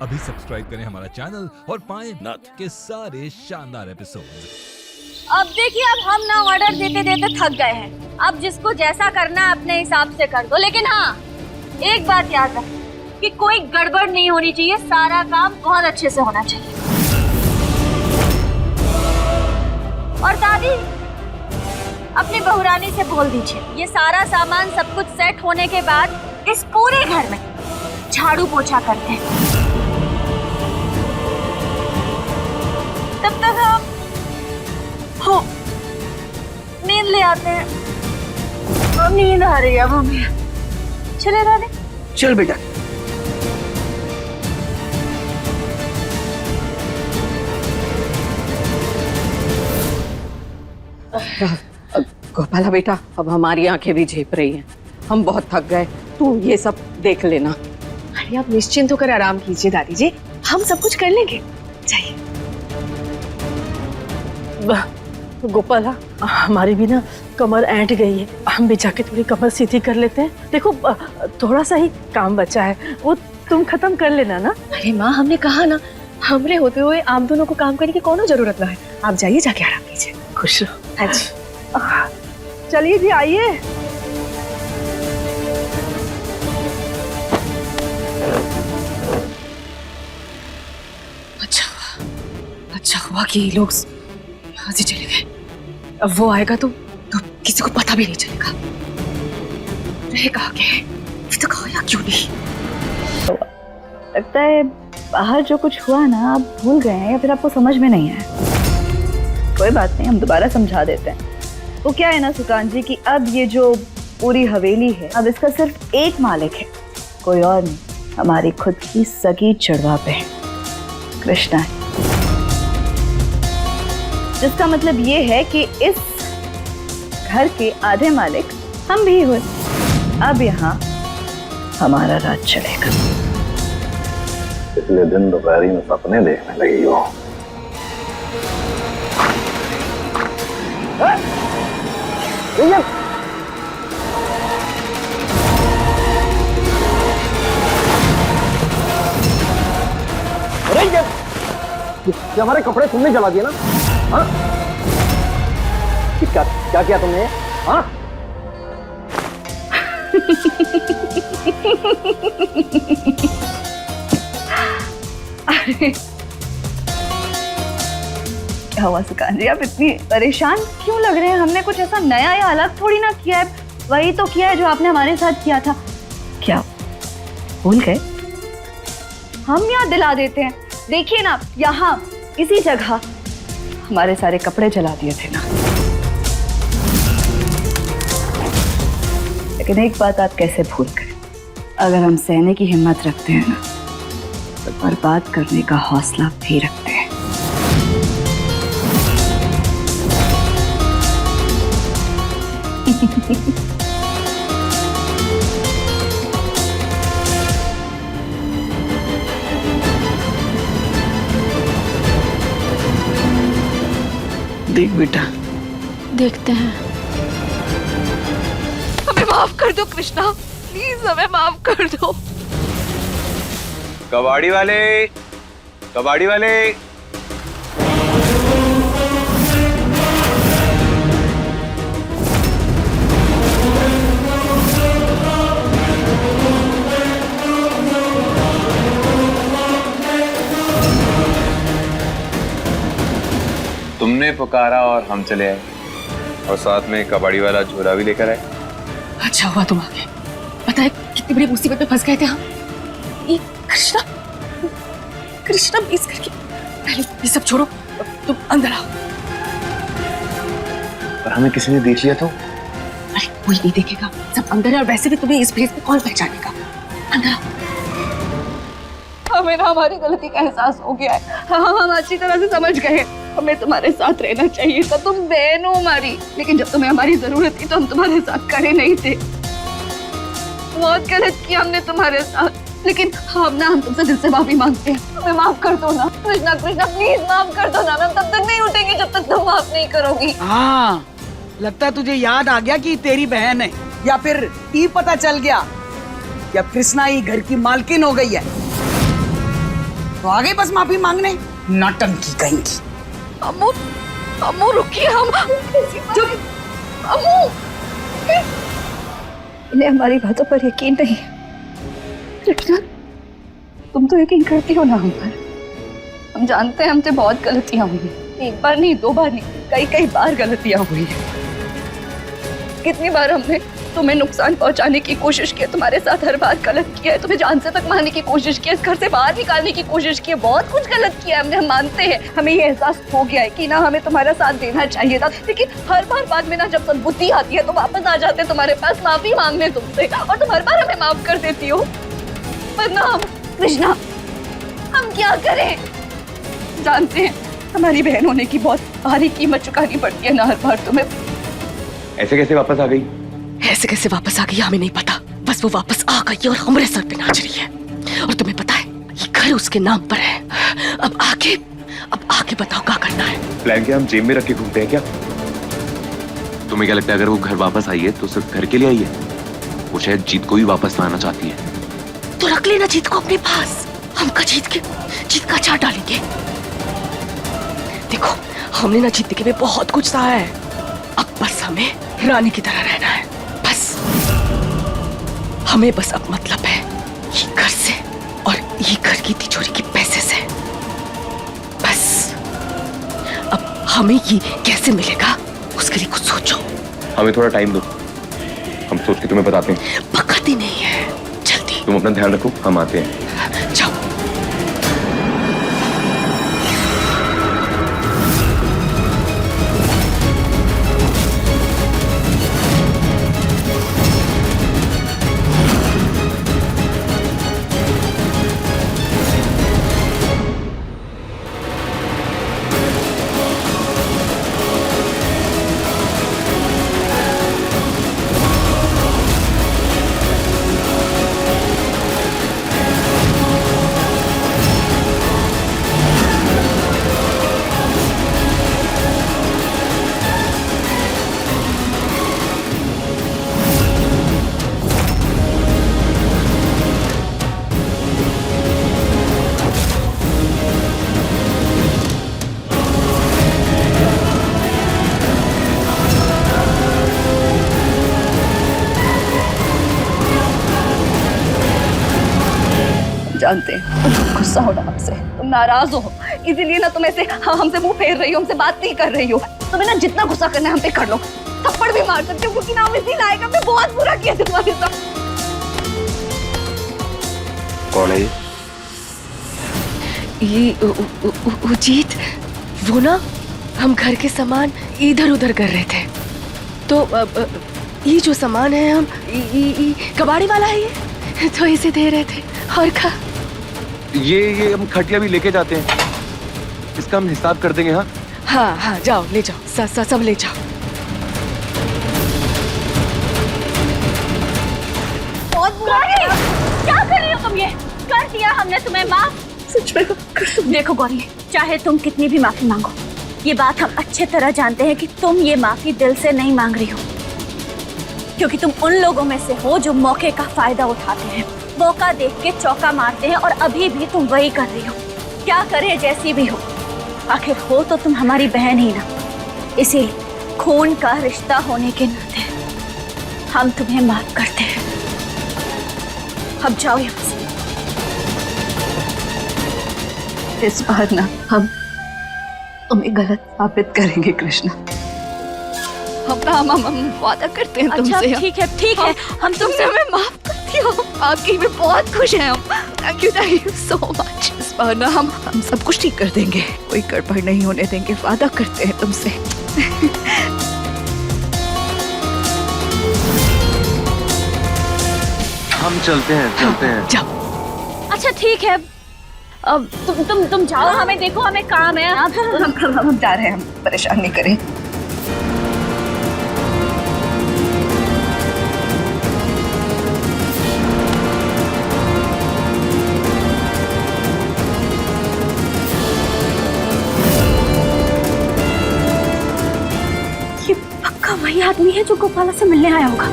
अभी सब्सक्राइब करें हमारा चैनल और पाएं नथ के सारे शानदार एपिसोड्स। अब देखिए, अब हम ना ऑर्डर देते देते थक गए हैं। अब जिसको जैसा करना है अपने हिसाब से कर दो, लेकिन हाँ, एक बात याद रखें कि कोई गड़बड़ नहीं होनी चाहिए। सारा काम बहुत अच्छे से होना चाहिए। और दादी, अपनी बहुरानी से बोल दीजिए, ये सारा सामान सब कुछ सेट होने के बाद इस पूरे घर में झाड़ू पोछा करते हैं। तब तक हम नींद ले आते हैं। नींद आ रही है अब हमें। चले दादी। चल बेटा। गोपाला बेटा, अब हमारी आंखें भी झेप रही हैं। हम बहुत थक गए, तू ये सब देख लेना। अरे आप निश्चिंत होकर आराम कीजिए दादी जी, हम सब कुछ कर लेंगे। चाहिए गोपाला, हमारी भी ना कमर ऐंठ गई है, हम भी जाके थोड़ी कमर सीधी कर लेते हैं। देखो थोड़ा सा ही काम बचा है, वो तुम खत्म कर लेना ना। अरे माँ, हमने कहा ना, हमरे होते हुए आप दोनों को काम करने की कोनो जरूरत ना है। आप जाइए, जाके आराम कीजिए। खुश रहो। हाँ जी। चलिए जी, आइए। अच्छा हुआ कि ये लोग यहाँ से चले गए। अब वो आएगा तो किसी को पता भी नहीं चलेगा। रहेगा आगे, अभी तक आया क्यों नहीं? लगता है बाहर जो कुछ हुआ ना, आप भूल गए हैं या फिर आपको समझ में नहीं आया। कोई बात नहीं, हम दोबारा समझा देते हैं। वो क्या है ना सुकांत जी, कि अब ये जो पूरी हवेली है, अब इसका सिर्फ एक मालिक है, कोई और नहीं, हमारी खुद की सगी चढ़वा पे है, कृष्णा है। जिसका मतलब ये है कि इस घर के आधे मालिक हम भी हुए। अब यहाँ हमारा राज चलेगा। पिछले दिन दोपहरी में सपने देखने लगी हो। ये हमारे कपड़े तुमने जला दिए ना? हाँ? क्या किया तुमने? हाँ? क्या हुआ सुकांत जी, आप इतनी परेशान क्यों लग रहे हैं? हमने कुछ ऐसा नया या अलग थोड़ी ना किया है, वही तो किया है जो आपने हमारे साथ किया था। क्या भूल गए? हम याद दिला देते हैं। देखिए ना, यहाँ इसी जगह हमारे सारे कपड़े जला दिए थे ना। लेकिन एक बात आप कैसे भूल गए, अगर हम सहने की हिम्मत रखते हैं ना, तो बर्बाद करने का हौसला भी रखते हैं। देख बेटा, देखते हैं। हमें माफ कर दो कृष्णा, प्लीज हमें माफ कर दो। कबाड़ी वाले, कबाड़ी वाले। तुमने पुकारा और हम चले आए, और साथ में कबाड़ी वाला झोला भी लेकर आए। अच्छा हुआ तुम आ गए। पता है कितनी बड़ी मुसीबत में फंस गए थे हम। ये कृष्णा, कृष्णा प्लीज करके पहले ये सब छोड़ो, तुम अंदर आओ। पर हमें किसी ने देख लिया तो? अरे कोई नहीं देखेगा, सब अंदर है। और वैसे भी तुम्हें इस फेस पे कौन पहचानेगा? अंदर आओ। हमें ना हमारी गलती का एहसास हो गया है। हम अच्छी तरह से समझ गए, हमें तुम्हारे साथ रहना चाहिए था। तुम बहन हो हमारी, लेकिन जब तुम्हें हमारी जरूरत थी तो हम तुम्हारे साथ खड़े नहीं थे। बहुत गलत किया हमने तुम्हारे साथ, लेकिन हम तुमसे दिल से माफी मांगते हैं। हमें माफ कर दो ना कृष्णा, कृष्णा प्लीज माफ कर दो ना। हम तब तक नहीं उठेंगे जब तक तुम माफ नहीं करोगी। हाँ, लगता है तुझे याद आ गया कि तेरी बहन है, या फिर ये पता चल गया कि अब कृष्णा ही घर की मालकिन हो गई है। तो आ गई बस माफी मांगने, नौटंकी कहेंगी। अम्मू, अम्मू रुकिए, हम जो अम्मू, इन्हें हमारी बातों पर यकीन नहीं। कृष्णा, तुम तो यकीन करती हो ना हम पर। हम जानते हैं हमसे बहुत गलतियां हुई हैं। एक बार नहीं, 2 बार नहीं, कई कई बार गलतियां हुई हैं। कितनी बार हमने तुम्हें नुकसान पहुंचाने की कोशिश की है, तुम्हारे साथ हर बार गलत किया है, तुम्हें जान से तक मारने की कोशिश की है, इस घर से बाहर निकालने की कोशिश की है, बहुत कुछ गलत किया है हमने, हम मानते हैं। हमें ये एहसास हो गया है कि ना हमें तुम्हारा साथ देना चाहिए था, लेकिन हर बार बाद में ना जब सद्बुद्धि आती है तो वापस आ जाते हैं तुम्हारे पास माफी मांगने तुमसे, और तुम हर बार हमें माफ कर देती हो। पर ना हम, कृष्णा, हम क्या करें? जानते हैं हमारी बहन होने की बहुत भारी कीमत चुकानी पड़ती है ना हर बार तुम्हें। ऐसे कैसे वापस आ गई? ऐसे कैसे वापस आ गई हमें नहीं पता, बस वो वापस आ गई और हमारे सर पे नाच रही है। और तुम्हें पता है ये घर उसके नाम पर है। अब आगे बताओ क्या करना है। प्लान क्या हम जेब में रख के घूमते हैं क्या? तुम्हें क्या लगता है अगर वो घर वापस आई है तो सिर्फ घर के लिए आई है? वो शायद जीत को भी वापस लाना चाहती है। तो रख लेना जीत को अपने पास, हम जीत का चार डालेंगे। देखो हमने ना जीत के बहुत कुछ सहा है, अब बस हमें रानी की तरह रहना है। हमें बस अब मतलब है ये घर से और ये घर की तिजोरी के पैसे से। बस अब हमें ये कैसे मिलेगा उसके लिए कुछ सोचो। हमें थोड़ा टाइम दो, हम सोच के तुम्हें बताते हैं। पकड़ती नहीं है, जल्दी। तुम अपना ध्यान रखो, हम आते हैं। जाओ। जानते हैं तुम गुस्सा हो ना हमसे, तुम नाराज हो, इसीलिए ना तुम ऐसे हमसे मुंह फेर रही हो, हमसे बात नहीं कर रही हो। तुम्हें ना जितना गुस्सा करना है हम पे कर लो, थप्पड़ भी मार सकते हो, क्योंकि ना हम इसी लायक, हमने बहुत बुरा किया तुम्हारे साथ। कौन है ये जीत, वो ना हम घर के सामान इधर उधर कर रहे थे, तो ये जो सामान है हम कबाड़ी वाला है ये, तो इसे दे रहे थे। और का ये हम खटिया भी लेके जाते हैं, इसका हम हिसाब कर देंगे। हाँ हाँ, जाओ ले जाओ, सब ले जाओ। बहुत बुरा किया। क्या कर रही हो तुम? ये कर दिया हमने तुम्हें माफ। सच में देखो गौरी, चाहे तुम कितनी भी माफी मांगो, ये बात हम अच्छे तरह जानते हैं कि तुम ये माफी दिल से नहीं मांग रही हो, क्योंकि तुम उन लोगों में से हो जो मौके का फायदा उठाते हैं, मौका देख के चौका मारते हैं, और अभी भी तुम वही कर रही हो। क्या करे जैसी भी हो, आखिर हो तो तुम हमारी बहन ही ना, इसीलिए खून का रिश्ता होने के नाते हम तुम्हें माफ करते हैं। अब जाओ यहाँ से। इस बार ना हम तुम्हें गलत साबित करेंगे कृष्णा। हम वादा करते हैं तुमसे। अच्छा ठीक है, हम तुमसे हमें माफ करती हो, आपकी में बहुत खुश हैं हम। Thank you so much. इस बार ना हम सब कुछ ठीक कर देंगे, कोई गड़बड़ नहीं होने देंगे, वादा करते हैं तुमसे। हम चलते हैं। जाओ। अच्छा ठीक है, अब तुम जाओ, हमें देखो, हमें काम है। हम जा रहे हैं, हम परेशान नहीं करें। ये पक्का वही आदमी है जो गोपाला से मिलने आया होगा।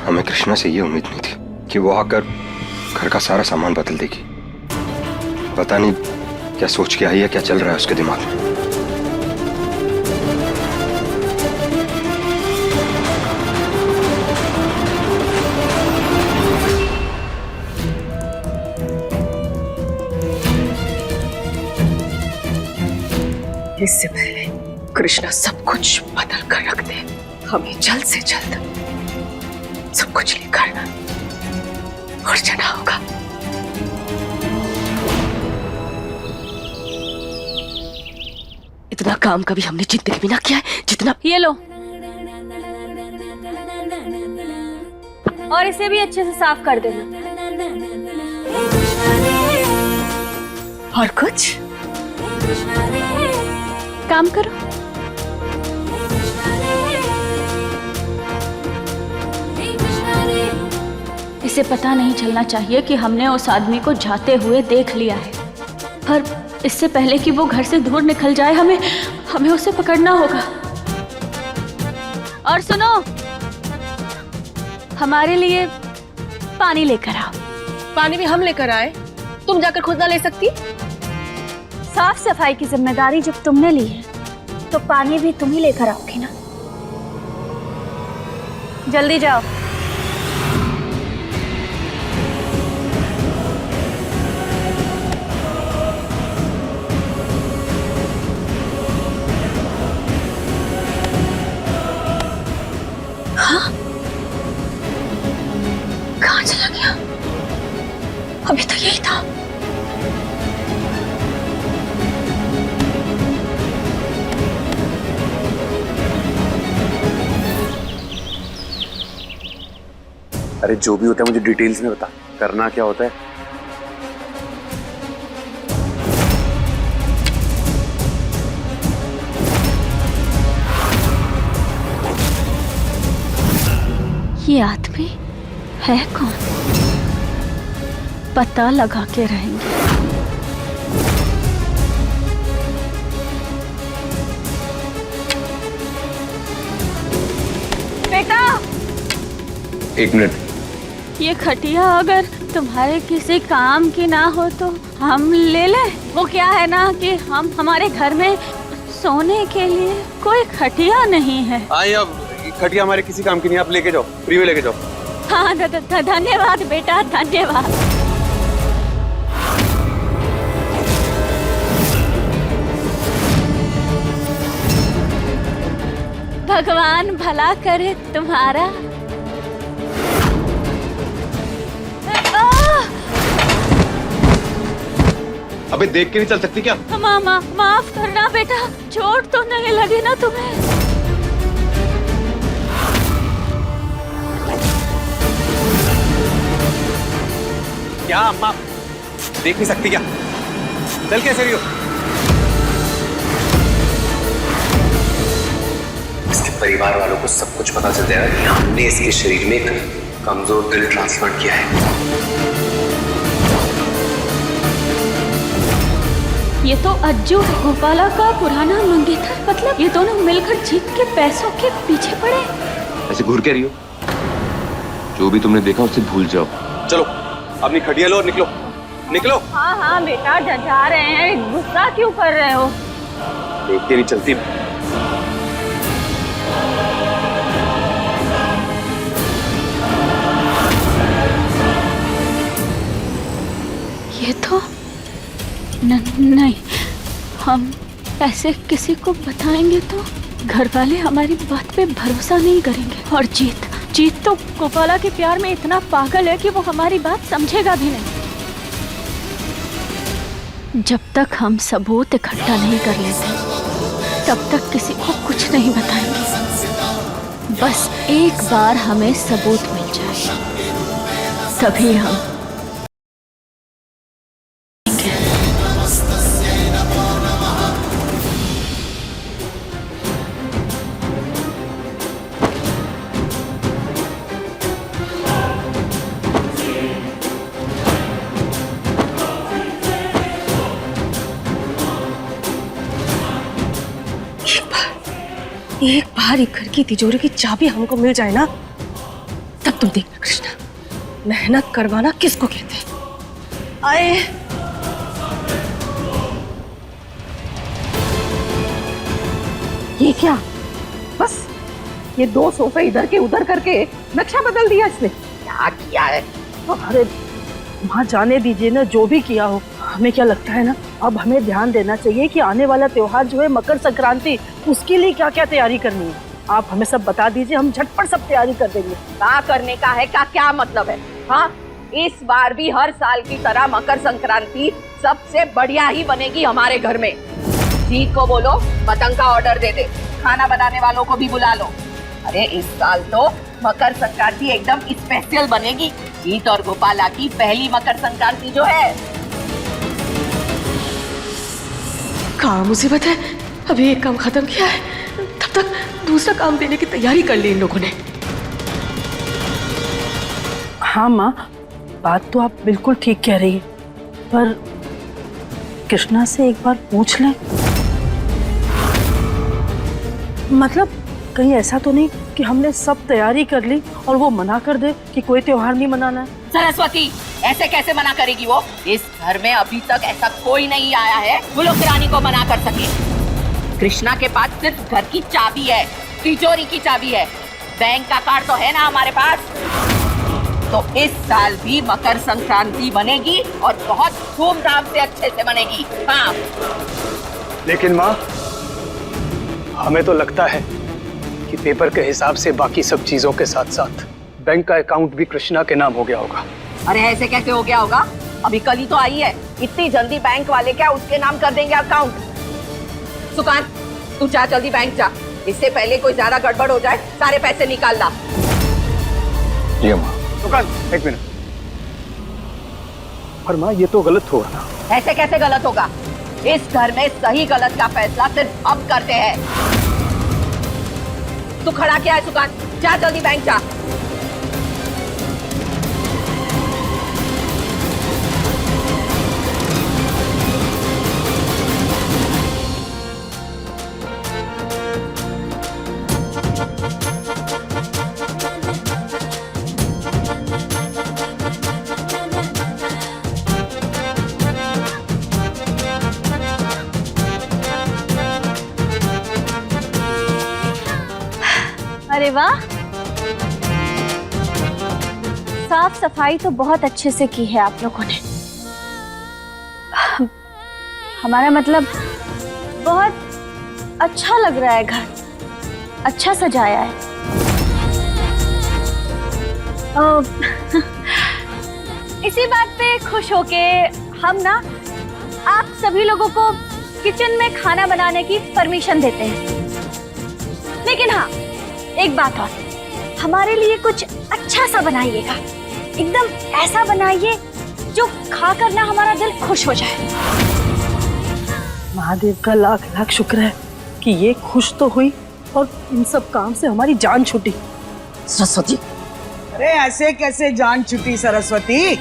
हमें कृष्णा से ये उम्मीद नहीं थी कि वो आकर घर का सारा सामान बदल देगी। पता नहीं क्या सोच के आई है, क्या चल रहा है उसके दिमाग में। इससे पहले कृष्णा सब कुछ बदल कर रख दे, हमें जल्द से जल्द सब कुछ लेकर और जाना होगा। इतना काम कभी हमने जिंदगी में ना किया है जितना। ये लो, और इसे भी अच्छे से साफ कर देना। और कुछ काम करो। इसे पता नहीं चलना चाहिए कि हमने उस आदमी को जाते हुए देख लिया है, पर इससे पहले कि वो घर से दूर निकल जाए हमें उसे पकड़ना होगा। और सुनो, हमारे लिए पानी लेकर आओ। पानी भी हम लेकर आए? तुम जाकर खुद ना ले सकती? साफ सफाई की जिम्मेदारी जब तुमने ली है तो पानी भी तुम ही लेकर आओगी ना। जल्दी जाओ। कहाँ चला गया? अभी तो यही था। अरे जो भी होता है मुझे डिटेल्स में बता, करना क्या होता है? ये आदमी है कौन? पता लगा के रहेंगे। बेटा, एक मिनट। ये खटिया अगर तुम्हारे किसी काम की ना हो तो हम ले लें। वो क्या है ना कि हमारे घर में सोने के लिए कोई खटिया नहीं है। आइए, अब खटिया हमारे किसी काम की नहीं, आप लेके जाओ, फ्री में लेके जाओ। हाँ, धन्यवाद बेटा, धन्यवाद। भगवान भला करे तुम्हारा। अबे देख के नहीं चल सकती क्या? माफ करना बेटा, चोट तो नहीं लगी ना तुम्हें? क्या अम्मा देख नहीं सकती क्या? चल कैसे रही हो? इसके परिवार वालों को सब कुछ पता चल जाएगा कि हमने इसके शरीर में एक कमजोर दिल ट्रांसफर किया है। ये तो अज्जू है, गोपाला का पुराना मंगेतर। मतलब ये दोनों मिलकर जीत के पैसों के पीछे पड़े। ऐसे घूर के रही हो? जो भी तुमने देखा उससे भूल जाओ। चलो अपनी खटिया लो और निकलो, निकलो। हाँ बेटा, जा रहे हैं। गुस्सा क्यों कर रहे हो? देख के नहीं चलती। ये तो नहीं, हम ऐसे किसी को बताएंगे तो घर वाले हमारी बात पे भरोसा नहीं करेंगे। और जीत तो गोपाला के प्यार में इतना पागल है कि वो हमारी बात समझेगा भी नहीं। जब तक हम सबूत इकट्ठा नहीं कर लेते तब तक किसी को कुछ नहीं बताएंगे। बस एक बार हमें सबूत मिल जाए तभी हम। एक बार एक घर की तिजोरी की चाबी हमको मिल जाए ना, तब तुम देखना कृष्णा, मेहनत करवाना किसको कहते हैं? आए ये क्या? बस ये 2 सोफे इधर के उधर करके नक्शा बदल दिया इसने। क्या किया है? अरे माँ जाने दीजिए ना, जो भी किया हो। हमें क्या लगता है ना, अब हमें ध्यान देना चाहिए कि आने वाला त्योहार जो है मकर संक्रांति, उसके लिए क्या क्या तैयारी करनी है। आप हमें सब बता दीजिए, हम झटपट सब तैयारी कर देंगे। क्या करने का है, का क्या मतलब है? हाँ, इस बार भी हर साल की तरह मकर संक्रांति सबसे बढ़िया ही बनेगी हमारे घर में। जीत को बोलो पतंग का ऑर्डर दे दे, खाना बनाने वालों को भी बुला लो। अरे इस साल तो मकर संक्रांति एकदम स्पेशल बनेगी। जीत और गोपाला की पहली मकर संक्रांति जो है। कहाँ मुसीबत है, अभी एक काम खत्म किया है, तब तक दूसरा काम देने की तैयारी कर ली इन लोगों ने। हाँ माँ, बात तो आप बिल्कुल ठीक कह रही है, पर कृष्णा से एक बार पूछ लें। मतलब कहीं ऐसा तो नहीं कि हमने सब तैयारी कर ली और वो मना कर दे कि कोई त्योहार नहीं मनाना है। सरस्वती, ऐसे कैसे मना करेगी वो? इस घर में अभी तक ऐसा कोई नहीं आया है वो लोग रानी को मना कर सके। कृष्णा के पास सिर्फ घर की चाबी है, तिजोरी की चाबी है, बैंक का कार्ड तो है ना हमारे पास। तो इस साल भी मकर संक्रांति बनेगी और बहुत धूमधाम से अच्छे से बनेगी। हाँ, लेकिन माँ, हमें तो लगता है कि पेपर के हिसाब से बाकी सब चीजों के साथ साथ बैंक का अकाउंट भी कृष्णा के नाम हो गया होगा। अरे ऐसे कैसे हो गया होगा? अभी कल ही तो आई है, इतनी जल्दी बैंक वाले क्या उसके नाम कर देंगे अकाउंट? सुकान, तू जा जल्दी बैंक जा, इससे पहले कोई ज्यादा गड़बड़ हो जाए। सारे पैसे निकाल ला। ये माँ, सुकान, एक मिनट। पर माँ, ये तो गलत होगा ना। ऐसे कैसे गलत होगा? इस घर में सही गलत का फैसला सिर्फ हम करते हैं। तू खड़ा क्या है सुकान? जा जल्दी बैंक जा। अरे वाह, साफ सफाई तो बहुत अच्छे से की है आप लोगों ने। हमारा मतलब बहुत अच्छा लग रहा है, घर अच्छा सजाया है। इसी बात पे खुश होके हम ना आप सभी लोगों को किचन में खाना बनाने की परमिशन देते हैं। लेकिन हाँ, एक बात और, हमारे लिए कुछ अच्छा सा बनाइएगा, एकदम ऐसा बनाइए जो खाकर ना हमारा दिल खुश हो जाए। महादेव का लाख लाख शुक्र है कि ये खुश तो हुई और इन सब काम से हमारी जान छूटी। सरस्वती, अरे ऐसे कैसे जान छुट्टी सरस्वती?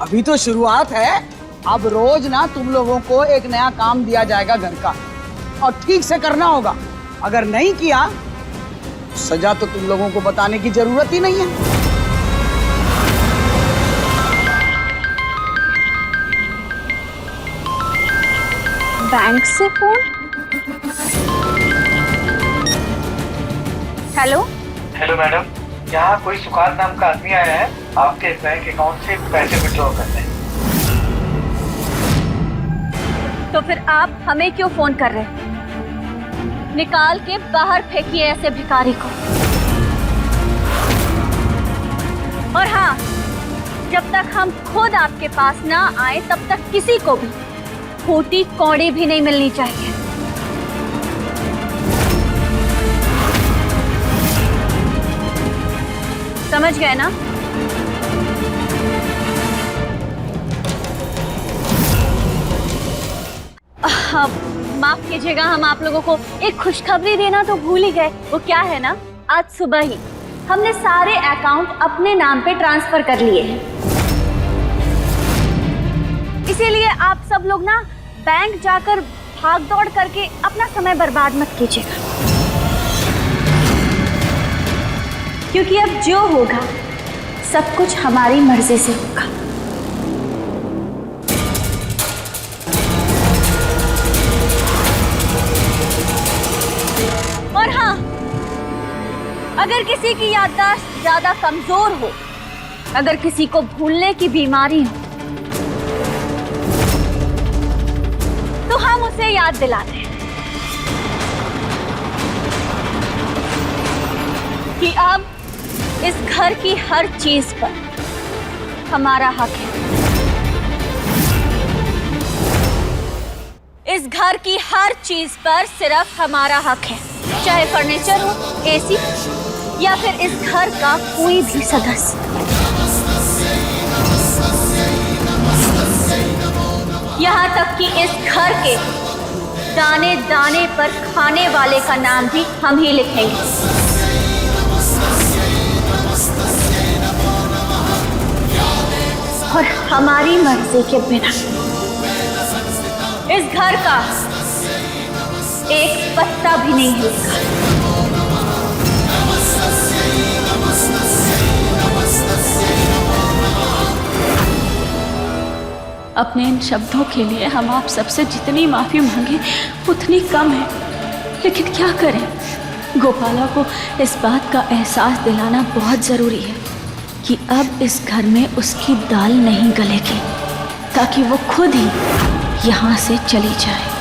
अभी तो शुरुआत है। अब रोज ना तुम लोगों को एक नया काम दिया जाएगा घर का, और ठीक से करना होगा। अगर नहीं किया तो सजा तो तुम लोगों को बताने की जरूरत ही नहीं है। बैंक से फोन। हेलो हेलो मैडम, यहाँ कोई सुकान नाम का आदमी आया है, आपके बैंक अकाउंट से पैसे विड्रॉ करने। तो फिर आप हमें क्यों फोन कर रहे हैं? निकाल के बाहर फेंकिए ऐसे भिखारी को। और हाँ, जब तक हम खुद आपके पास ना आए तब तक किसी को भी फूटी कौड़ी भी नहीं मिलनी चाहिए। समझ गए ना? माफ कीजिएगा, हम आप लोगों को एक खुशखबरी देना तो भूल ही गए। वो क्या है ना, आज सुबह ही हमने सारे अकाउंट अपने नाम पे ट्रांसफर कर लिए हैं। इसीलिए आप सब लोग ना बैंक जाकर भाग दौड़ करके अपना समय बर्बाद मत कीजिएगा। क्योंकि अब जो होगा सब कुछ हमारी मर्जी से होगा। और हाँ, अगर किसी की याददाश्त ज्यादा कमजोर हो, अगर किसी को भूलने की बीमारी हो, तो हम उसे याद दिलाते हैं कि अब इस घर की हर चीज पर हमारा हक है। इस घर की हर चीज पर सिर्फ हमारा हक है, चाहे फर्नीचर हो, एसी, या फिर इस घर का कोई भी सदस्य। यहाँ तक कि इस घर के दाने दाने पर खाने वाले का नाम भी हम ही लिखेंगे। और हमारी मर्जी के बिना इस घर का एक पत्ता भी नहीं हिलेगा। अपने इन शब्दों के लिए हम आप सबसे जितनी माफी मांगे उतनी कम है, लेकिन क्या करें, गोपाला को इस बात का एहसास दिलाना बहुत जरूरी है कि अब इस घर में उसकी दाल नहीं गलेगी, ताकि वो खुद ही यहाँ से चली जाए।